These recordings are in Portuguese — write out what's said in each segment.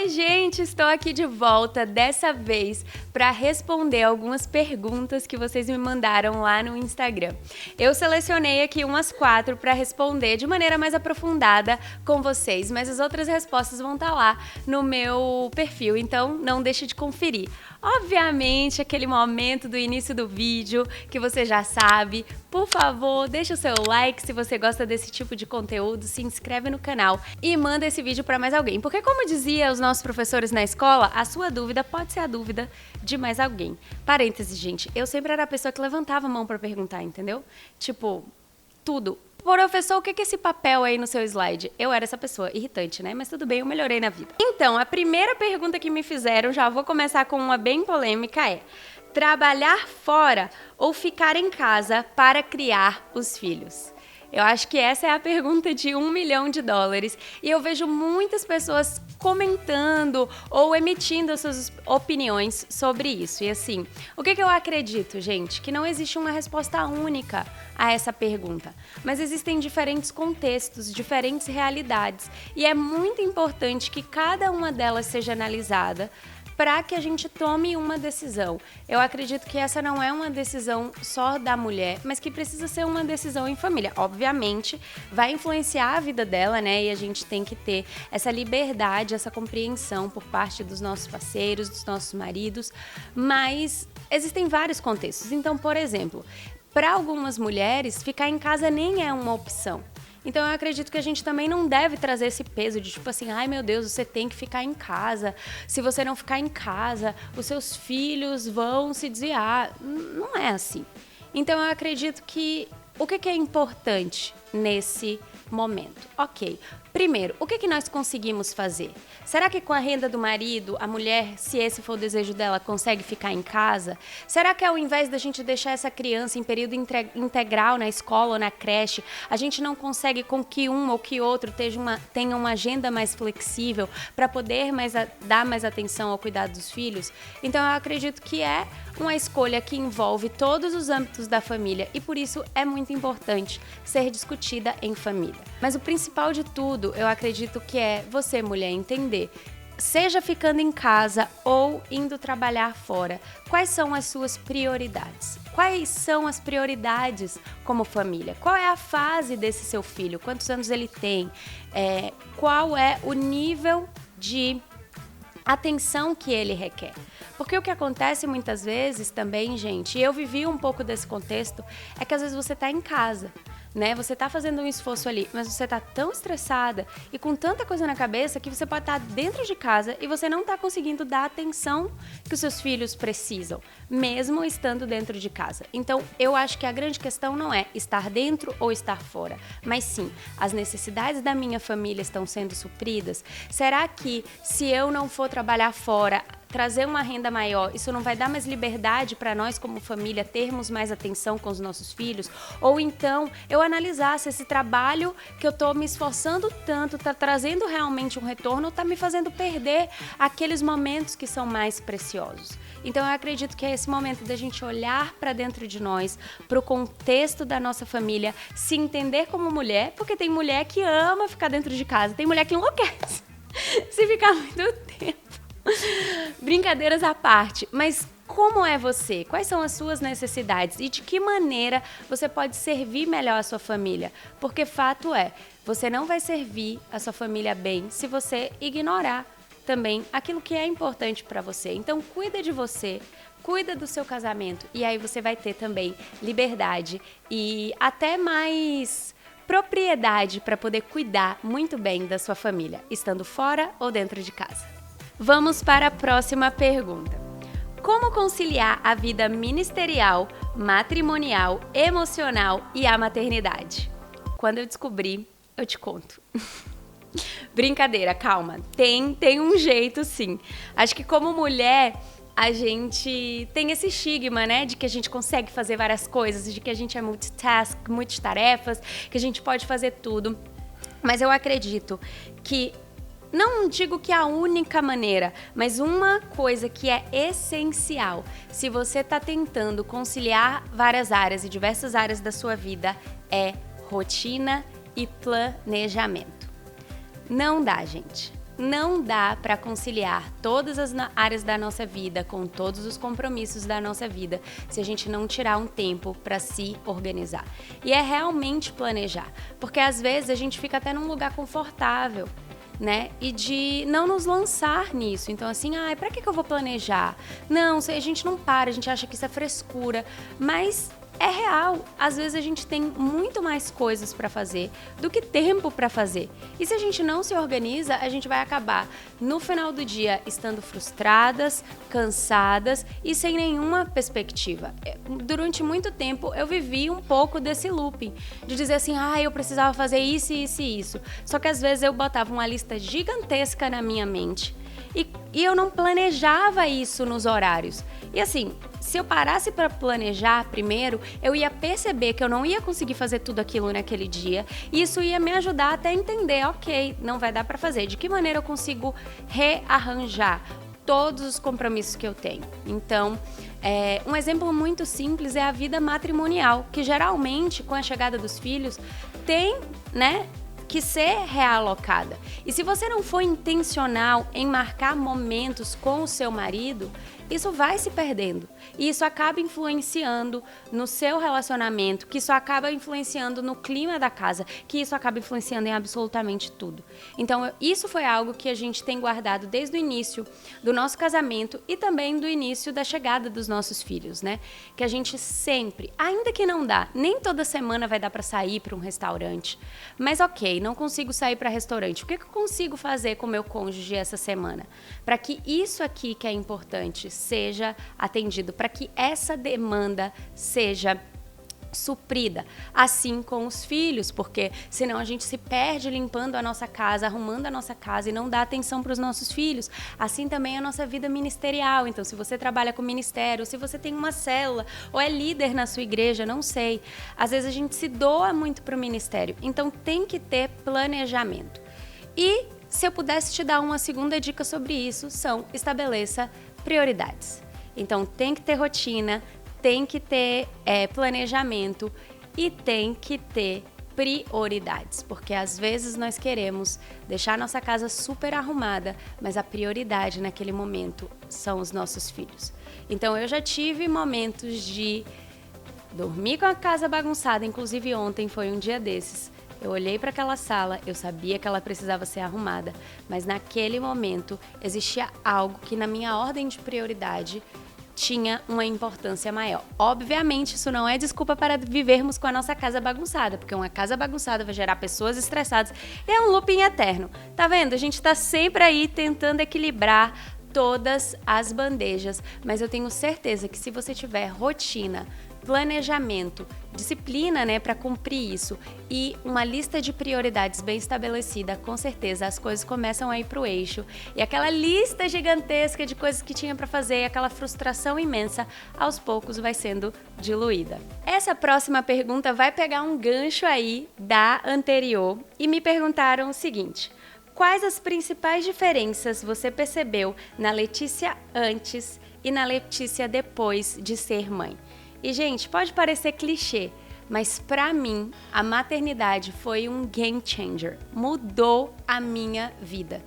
Oi, gente, estou aqui de volta, dessa vez para responder algumas perguntas que vocês me mandaram lá no Instagram. Eu selecionei aqui umas 4 para responder de maneira mais aprofundada com vocês, mas as outras respostas vão estar lá no meu perfil, então não deixe de conferir. Obviamente, aquele momento do início do vídeo que você já sabe. Por favor, deixa o seu like se você gosta desse tipo de conteúdo, se inscreve no canal e manda esse vídeo para mais alguém. Porque como dizia os nossos professores na escola, a sua dúvida pode ser a dúvida de mais alguém. Parênteses, gente, eu sempre era a pessoa que levantava a mão para perguntar, entendeu? Tipo, tudo. Professor, o que é esse papel aí no seu slide? Eu era essa pessoa, irritante, né? Mas tudo bem, eu melhorei na vida. Então, a primeira pergunta que me fizeram, já vou começar com uma bem polêmica, é: trabalhar fora ou ficar em casa para criar os filhos? Eu acho que essa é a pergunta de $1 milhão e eu vejo muitas pessoas comentando ou emitindo as suas opiniões sobre isso. E assim, o que eu acredito, gente? Que não existe uma resposta única a essa pergunta, mas existem diferentes contextos, diferentes realidades e é muito importante que cada uma delas seja analisada para que a gente tome uma decisão. Eu acredito que essa não é uma decisão só da mulher, mas que precisa ser uma decisão em família. Obviamente, vai influenciar a vida dela, né? E a gente tem que ter essa liberdade, essa compreensão por parte dos nossos parceiros, dos nossos maridos, mas existem vários contextos. Então, por exemplo, para algumas mulheres, ficar em casa nem é uma opção. Então eu acredito que a gente também não deve trazer esse peso de tipo assim, ai meu Deus, você tem que ficar em casa. Se você não ficar em casa, os seus filhos vão se desviar. Não é assim. Então eu acredito que o que é importante nesse momento? Ok. Primeiro, o que nós conseguimos fazer? Será que com a renda do marido, a mulher, se esse for o desejo dela, consegue ficar em casa? Será que ao invés da gente deixar essa criança em período integral na escola ou na creche, a gente não consegue com que um ou que outro tenha uma agenda mais flexível para poder dar mais atenção ao cuidado dos filhos? Então eu acredito que é uma escolha que envolve todos os âmbitos da família e por isso é muito importante ser discutida em família. Mas o principal de tudo, eu acredito que é você, mulher, entender, seja ficando em casa ou indo trabalhar fora, quais são as suas prioridades? Quais são as prioridades como família? Qual é a fase desse seu filho? Quantos anos ele tem? Qual é o nível de atenção que ele requer? Porque o que acontece muitas vezes também, gente, e eu vivi um pouco desse contexto, é que às vezes você está em casa, né? Você está fazendo um esforço ali, mas você está tão estressada e com tanta coisa na cabeça que você pode estar dentro de casa e você não está conseguindo dar a atenção que os seus filhos precisam, mesmo estando dentro de casa. Então, eu acho que a grande questão não é estar dentro ou estar fora, mas sim, as necessidades da minha família estão sendo supridas? Será que se eu não for trabalhar fora, trazer uma renda maior, isso não vai dar mais liberdade para nós como família termos mais atenção com os nossos filhos? Ou então eu analisar se esse trabalho que eu estou me esforçando tanto está trazendo realmente um retorno ou está me fazendo perder aqueles momentos que são mais preciosos. Então eu acredito que é esse momento da gente olhar para dentro de nós, para o contexto da nossa família, se entender como mulher, porque tem mulher que ama ficar dentro de casa, tem mulher que enlouquece se ficar muito tempo. Brincadeiras à parte, mas como é você? Quais são as suas necessidades e de que maneira você pode servir melhor a sua família? Porque fato é, você não vai servir a sua família bem se você ignorar também aquilo que é importante para você. Então cuida de você, cuida do seu casamento e aí você vai ter também liberdade e até mais propriedade para poder cuidar muito bem da sua família, estando fora ou dentro de casa. Vamos para a próxima pergunta. Como conciliar a vida ministerial, matrimonial, emocional e a maternidade? Quando eu descobrir, eu te conto. Brincadeira, calma. Tem um jeito, sim. Acho que como mulher, a gente tem esse estigma, né? De que a gente consegue fazer várias coisas, de que a gente é multitask, multitarefas, que a gente pode fazer tudo. Mas eu acredito que não digo que é a única maneira, mas uma coisa que é essencial, se você está tentando conciliar várias áreas e diversas áreas da sua vida, é rotina e planejamento. Não dá, gente. não dá para conciliar todas as áreas da nossa vida com todos os compromissos da nossa vida se a gente não tirar um tempo para se organizar. E é realmente planejar, porque às vezes a gente fica até num lugar confortável, né? E de não nos lançar nisso. Então assim, pra que eu vou planejar? Não, a gente não para, a gente acha que isso é frescura, mas é real. Às vezes a gente tem muito mais coisas para fazer do que tempo para fazer. E se a gente não se organiza, a gente vai acabar no final do dia estando frustradas, cansadas e sem nenhuma perspectiva. Durante muito tempo eu vivi um pouco desse looping, de dizer assim, eu precisava fazer isso, isso e isso. Só que às vezes eu botava uma lista gigantesca na minha mente e eu não planejava isso nos horários. E assim, se eu parasse para planejar primeiro, eu ia perceber que eu não ia conseguir fazer tudo aquilo naquele dia. E isso ia me ajudar até a entender, ok, não vai dar para fazer. De que maneira eu consigo rearranjar todos os compromissos que eu tenho? Então, um exemplo muito simples é a vida matrimonial, que geralmente, com a chegada dos filhos, tem, né, que ser realocada. E se você não for intencional em marcar momentos com o seu marido, isso vai se perdendo. E isso acaba influenciando no seu relacionamento, que isso acaba influenciando no clima da casa, que isso acaba influenciando em absolutamente tudo. Então, isso foi algo que a gente tem guardado desde o início do nosso casamento e também do início da chegada dos nossos filhos, né? Que a gente sempre, ainda que não dá, nem toda semana vai dar para sair para um restaurante, mas ok, não consigo sair para restaurante. O que eu consigo fazer com o meu cônjuge essa semana? Para que isso aqui que é importante seja atendido, para que essa demanda seja suprida, assim com os filhos, porque senão a gente se perde limpando a nossa casa, arrumando a nossa casa e não dá atenção para os nossos filhos. Assim também a nossa vida ministerial. Então, se você trabalha com ministério, se você tem uma célula ou é líder na sua igreja, não sei. Às vezes a gente se doa muito para o ministério. Então, tem que ter planejamento. E se eu pudesse te dar uma segunda dica sobre isso, estabeleça prioridades. Então, tem que ter rotina, tem que ter planejamento e tem que ter prioridades, porque às vezes nós queremos deixar nossa casa super arrumada, mas a prioridade naquele momento são os nossos filhos. Então, eu já tive momentos de dormir com a casa bagunçada, inclusive ontem foi um dia desses. Eu olhei para aquela sala, eu sabia que ela precisava ser arrumada, mas naquele momento existia algo que na minha ordem de prioridade tinha uma importância maior. Obviamente, isso não é desculpa para vivermos com a nossa casa bagunçada, porque uma casa bagunçada vai gerar pessoas estressadas e é um looping eterno. Tá vendo? A gente tá sempre aí tentando equilibrar todas as bandejas, mas eu tenho certeza que se você tiver rotina, planejamento, disciplina, né, para cumprir isso e uma lista de prioridades bem estabelecida, com certeza as coisas começam a ir pro eixo e aquela lista gigantesca de coisas que tinha para fazer, aquela frustração imensa, aos poucos vai sendo diluída. Essa próxima pergunta vai pegar um gancho aí da anterior e me perguntaram o seguinte: quais as principais diferenças você percebeu na Letícia antes e na Letícia depois de ser mãe? E, gente, pode parecer clichê, mas pra mim, a maternidade foi um game changer. Mudou a minha vida.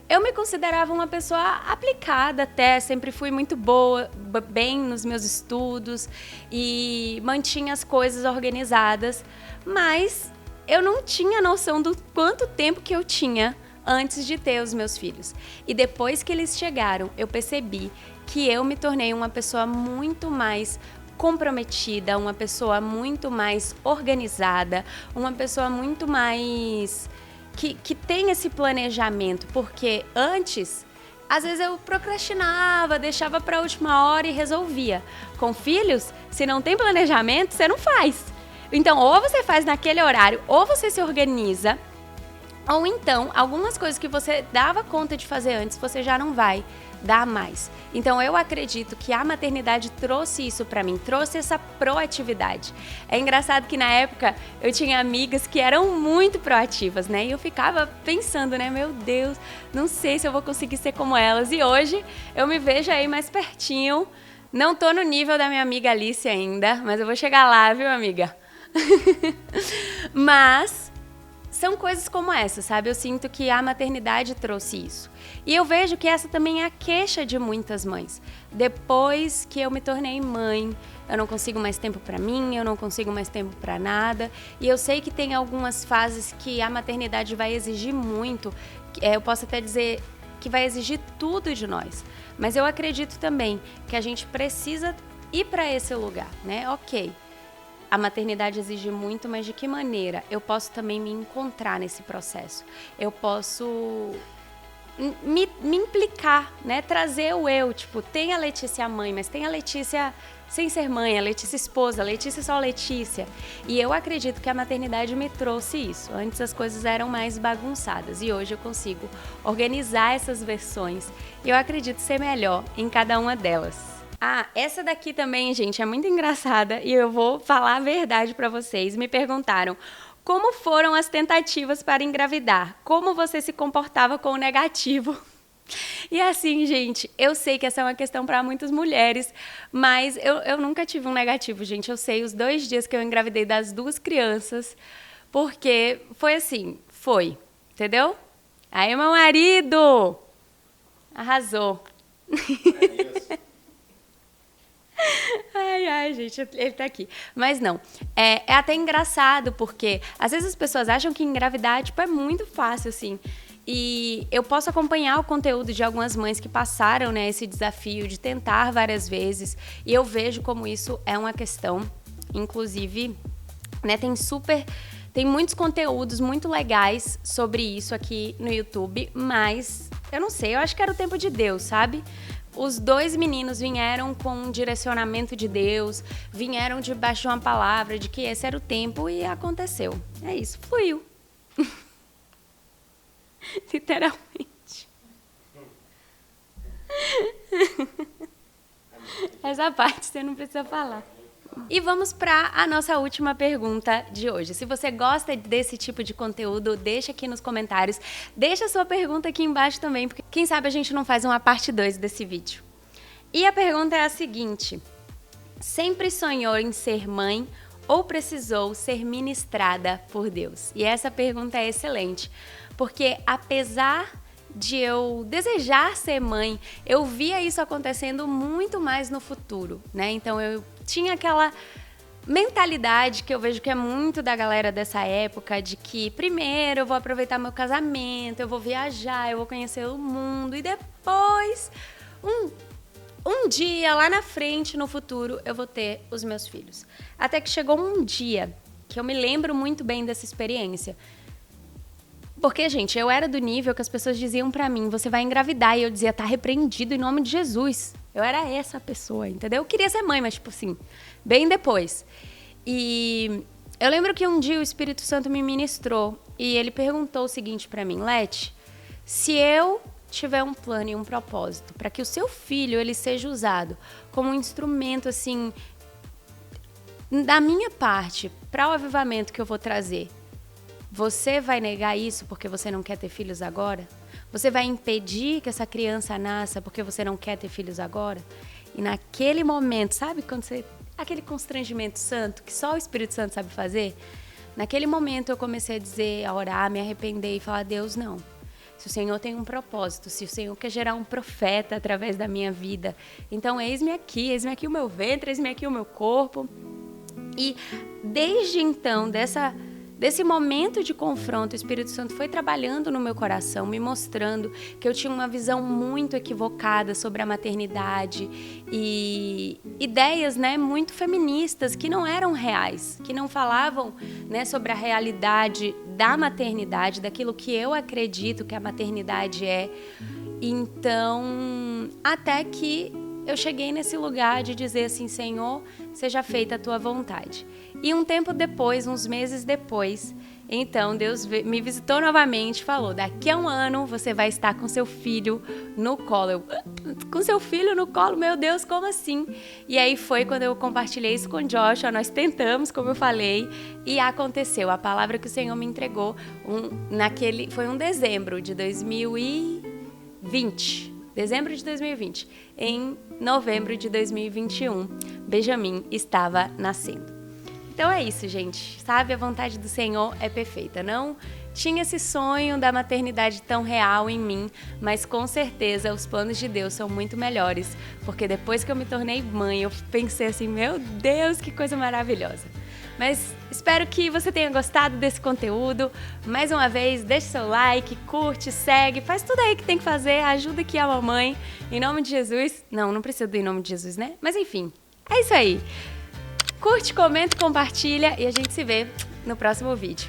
Eu me considerava uma pessoa aplicada até, sempre fui muito boa, bem nos meus estudos e mantinha as coisas organizadas, mas eu não tinha noção do quanto tempo que eu tinha antes de ter os meus filhos. E depois que eles chegaram, eu percebi que eu me tornei uma pessoa muito mais comprometida, uma pessoa muito mais organizada, uma pessoa muito mais que tem esse planejamento, porque antes, às vezes eu procrastinava, deixava para a última hora e resolvia. Com filhos, se não tem planejamento, você não faz. Então, ou você faz naquele horário, ou você se organiza, ou então, algumas coisas que você dava conta de fazer antes, você já não vai dar mais. Então, eu acredito que a maternidade trouxe isso pra mim, trouxe essa proatividade. É engraçado que na época eu tinha amigas que eram muito proativas, né? E eu ficava pensando, né? Meu Deus, não sei se eu vou conseguir ser como elas. E hoje eu me vejo aí mais pertinho. Não tô no nível da minha amiga Alice ainda, mas eu vou chegar lá, viu, amiga? Mas são coisas como essa, sabe? Eu sinto que a maternidade trouxe isso. E eu vejo que essa também é a queixa de muitas mães. Depois que eu me tornei mãe, eu não consigo mais tempo para mim, eu não consigo mais tempo para nada. E eu sei que tem algumas fases que a maternidade vai exigir muito. Eu posso até dizer que vai exigir tudo de nós. Mas eu acredito também que a gente precisa ir para esse lugar, né? Ok, a maternidade exige muito, mas de que maneira eu posso também me encontrar nesse processo? Eu posso me implicar, né? Trazer o eu, tipo, tem a Letícia mãe, mas tem a Letícia sem ser mãe, a Letícia esposa, a Letícia só Letícia. E eu acredito que a maternidade me trouxe isso. Antes as coisas eram mais bagunçadas e hoje eu consigo organizar essas versões. E eu acredito ser melhor em cada uma delas. Ah, essa daqui também, gente, é muito engraçada e eu vou falar a verdade pra vocês. Me perguntaram como foram as tentativas para engravidar, como você se comportava com o negativo. E assim, gente, eu sei que essa é uma questão para muitas mulheres, mas eu nunca tive um negativo, gente. Eu sei os 2 dias que eu engravidei das 2 crianças, porque foi assim, entendeu? Aí, meu marido arrasou. Ai, gente, ele tá aqui. Mas não, é até engraçado, porque às vezes as pessoas acham que engravidar, tipo, é muito fácil, assim. E eu posso acompanhar o conteúdo de algumas mães que passaram, né, esse desafio de tentar várias vezes. E eu vejo como isso é uma questão, inclusive, né, tem muitos conteúdos muito legais sobre isso aqui no YouTube, mas eu não sei, eu acho que era o tempo de Deus, sabe? Os 2 meninos vieram com um direcionamento de Deus, vieram debaixo de uma palavra de que esse era o tempo e aconteceu. É isso, fluiu. Literalmente. Essa parte você não precisa falar. E vamos para a nossa última pergunta de hoje. Se você gosta desse tipo de conteúdo, deixa aqui nos comentários. Deixa a sua pergunta aqui embaixo também, porque quem sabe a gente não faz uma parte 2 desse vídeo. E a pergunta é a seguinte: sempre sonhou em ser mãe ou precisou ser ministrada por Deus? E essa pergunta é excelente, porque apesar de eu desejar ser mãe, eu via isso acontecendo muito mais no futuro, né? Então eu tinha aquela mentalidade que eu vejo que é muito da galera dessa época, de que primeiro eu vou aproveitar meu casamento, eu vou viajar, eu vou conhecer o mundo e depois, um dia lá na frente, no futuro, eu vou ter os meus filhos. Até que chegou um dia que eu me lembro muito bem dessa experiência. Porque, gente, eu era do nível que as pessoas diziam pra mim, você vai engravidar. E eu dizia, tá repreendido em nome de Jesus. Eu era essa pessoa, entendeu? Eu queria ser mãe, mas, tipo assim, bem depois. E eu lembro que um dia o Espírito Santo me ministrou e ele perguntou o seguinte pra mim: Leti, se eu tiver um plano e um propósito para que o seu filho ele seja usado como um instrumento, assim, da minha parte, para o avivamento que eu vou trazer, você vai negar isso porque você não quer ter filhos agora? Você vai impedir que essa criança nasça porque você não quer ter filhos agora? E naquele momento, sabe quando você... aquele constrangimento santo que só o Espírito Santo sabe fazer? Naquele momento eu comecei a dizer, a orar, a me arrepender e falar, Deus, não. Se o Senhor tem um propósito, se o Senhor quer gerar um profeta através da minha vida, então eis-me aqui o meu ventre, eis-me aqui o meu corpo. E desde então, desse momento de confronto, o Espírito Santo foi trabalhando no meu coração, me mostrando que eu tinha uma visão muito equivocada sobre a maternidade e ideias, né, muito feministas que não eram reais, que não falavam, né, sobre a realidade da maternidade, daquilo que eu acredito que a maternidade é. Então, até que eu cheguei nesse lugar de dizer assim, Senhor, seja feita a tua vontade. E um tempo depois, uns meses depois, então Deus me visitou novamente e falou, daqui a 1 ano você vai estar com seu filho no colo. Com seu filho no colo? Meu Deus, como assim? E aí foi quando eu compartilhei isso com o Joshua, nós tentamos, como eu falei, e aconteceu. A palavra que o Senhor me entregou foi um dezembro de 2020. Dezembro de 2020. Em novembro de 2021, Benjamin estava nascendo. Então é isso, gente. Sabe, a vontade do Senhor é perfeita. Não tinha esse sonho da maternidade tão real em mim, mas com certeza os planos de Deus são muito melhores, porque depois que eu me tornei mãe, eu pensei assim, meu Deus, que coisa maravilhosa. Mas espero que você tenha gostado desse conteúdo. Mais uma vez, deixe seu like, curte, segue, faz tudo aí que tem que fazer, ajuda aqui a mamãe. Em nome de Jesus. Não precisa do em nome de Jesus, né? Mas enfim, é isso aí. Curte, comenta, compartilha e a gente se vê no próximo vídeo.